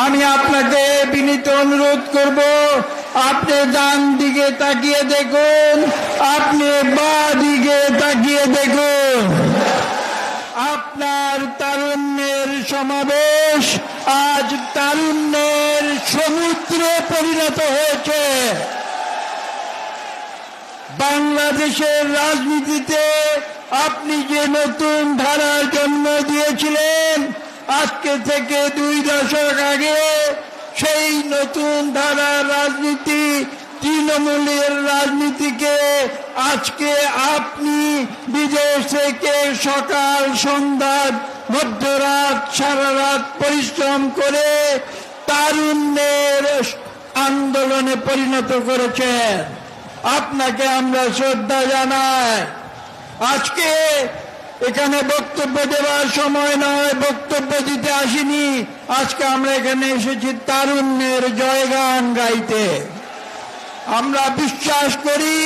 আমি আপনাকে বিনীত অনুরোধ করব, আপনি ডান দিকে তাকিয়ে দেখুন, আপনি বাঁ দিকে তাকিয়ে দেখুন। আপনার তারুণ্যের সমাবেশ আজ তারুণ্যের সমুদ্রে পরিণত হয়েছে। বাংলাদেশের রাজনীতিতে আপনি যে নতুন ধারার জন্ম দিয়েছিলেন আজকে থেকে 2 দশক আগে, সেই নতুন ধারার রাজনীতি, তৃণমূলের রাজনীতিকে আজকে আপনি বিদেশ থেকে সকাল সন্ধ্যা মধ্যরাত সারা রাত পরিশ্রম করে তারুণ্যের আন্দোলনে পরিণত করেছেন। আপনাকে আমরা শ্রদ্ধা জানাই। আজকে এখানে বক্তব্য দেওয়ার সময় নয়, বক্তব্য দিতে আসিনি। আজকে আমরা এখানে এসেছি তারুণ্যের জয়গান গাইতে। আমরা বিশ্বাস করি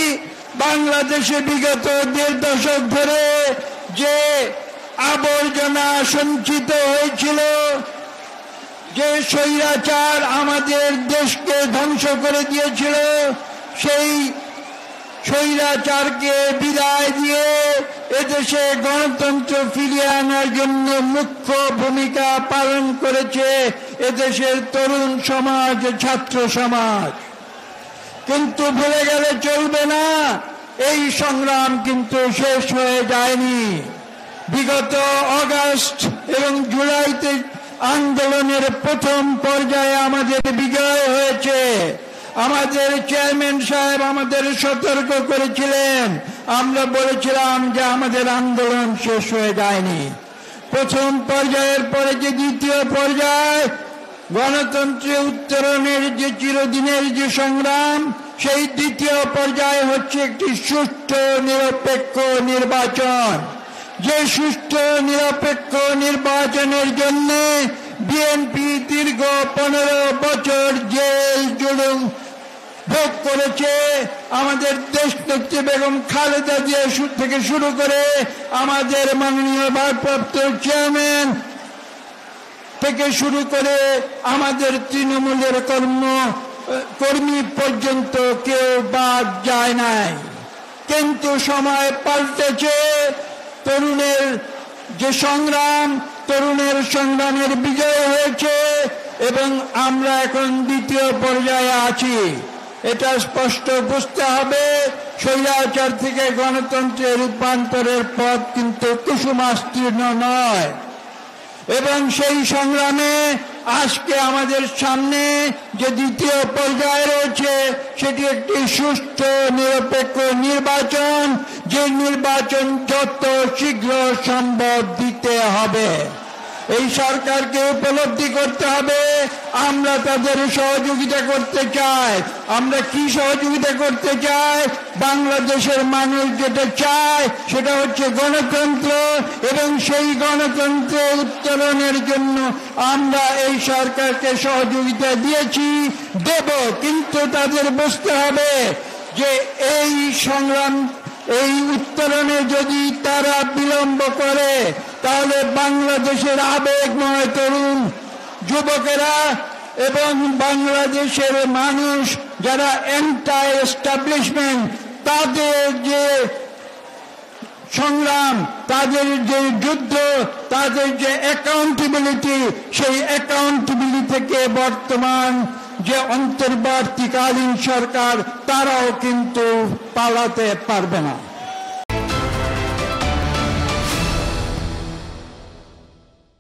বাংলাদেশে বিগত 1.5 দশক ধরে যে আবর্জনা সঞ্চিত হয়েছিল, যে স্বৈরাচার আমাদের দেশকে ধ্বংস করে দিয়েছিল, সেই স্বৈরাচারকে বিদায় দিয়ে এদেশে গণতন্ত্র ফিরিয়ে আনার জন্য মুখ্য ভূমিকা পালন করেছে এদেশের তরুণ সমাজ, ছাত্র সমাজ। কিন্তু ভুলে গেলে চলবে না, এই সংগ্রাম কিন্তু শেষ হয়ে যায়নি। বিগত আগস্ট এবং জুলাইতে আন্দোলনের প্রথম পর্যায়ে আমাদের বিজয় হয়েছে। আমাদের চেয়ারম্যান সাহেব আমাদের সতর্ক করেছিলেন, আমরা বলেছিলাম যে আমাদের আন্দোলন শেষ হয়ে যায়নি। প্রথম পর্যায়ের পরে যে দ্বিতীয় পর্যায়, গণতন্ত্রে উত্তরণের যে চিরদিনের যে সংগ্রাম, সেই দ্বিতীয় পর্যায়ে হচ্ছে একটি সুষ্ঠু নিরপেক্ষ নির্বাচন। যে সুষ্ঠু নিরপেক্ষ নির্বাচনের জন্য বিএনপি দীর্ঘ 15 বছর জেল জুলুম ভোগ করেছে। আমাদের দেশনেত্রী বেগম খালেদা জিয়া থেকে শুরু করে আমাদের মাননীয় ভারপ্রাপ্ত চেয়ারম্যান থেকে শুরু করে আমাদের তৃণমূলের কর্মী পর্যন্ত কেউ বাদ যায় নাই। কিন্তু সময় পাল্টেছে, তরুণের যে সংগ্রাম, তরুণের সংগ্রামের বিজয় হয়েছে এবং আমরা এখন দ্বিতীয় পর্যায়ে আছি। এটা স্পষ্ট বুঝতে হবে, স্বৈরাচার থেকে গণতন্ত্রে রূপান্তরের পথ কিন্তু কুসুমাস্তীর্ণ নয়। এবং সেই সংগ্রামে আজকে আমাদের সামনে যে দ্বিতীয় পর্যায়ে রয়েছে সেটি একটি সুষ্ঠু নিরপেক্ষ নির্বাচন, যে নির্বাচন যত শীঘ্র সম্ভব দিতে হবে। এই সরকারকে উপলব্ধি করতে হবে আমরা তাদের সহযোগিতা করতে চাই। আমরা কি সহযোগিতা করতে চাই? বাংলাদেশের মানুষ যেটা চায় সেটা হচ্ছে গণতন্ত্র, এবং সেই গণতন্ত্র উত্তরণের জন্য আমরা এই সরকারকে সহযোগিতা দিয়েছি, দেব। কিন্তু তাদের বুঝতে হবে যে এই সংগ্রাম, এই উত্তরণে যদি তারা বিলম্ব করে তাহলে বাংলাদেশের আবেগময় তরুণ যুবকেরা এবং বাংলাদেশের মানুষ যারা অ্যান্টি এস্টাবলিশমেন্ট, তাদের যে সংগ্রাম, তাদের যে যুদ্ধ, তাদের যে অ্যাকাউন্টেবিলিটি, সেই অ্যাকাউন্টেবিলিটি থেকে বর্তমান যে অন্তর্বর্তীকালীন সরকার তারাও কিন্তু পালাতে পারবে না।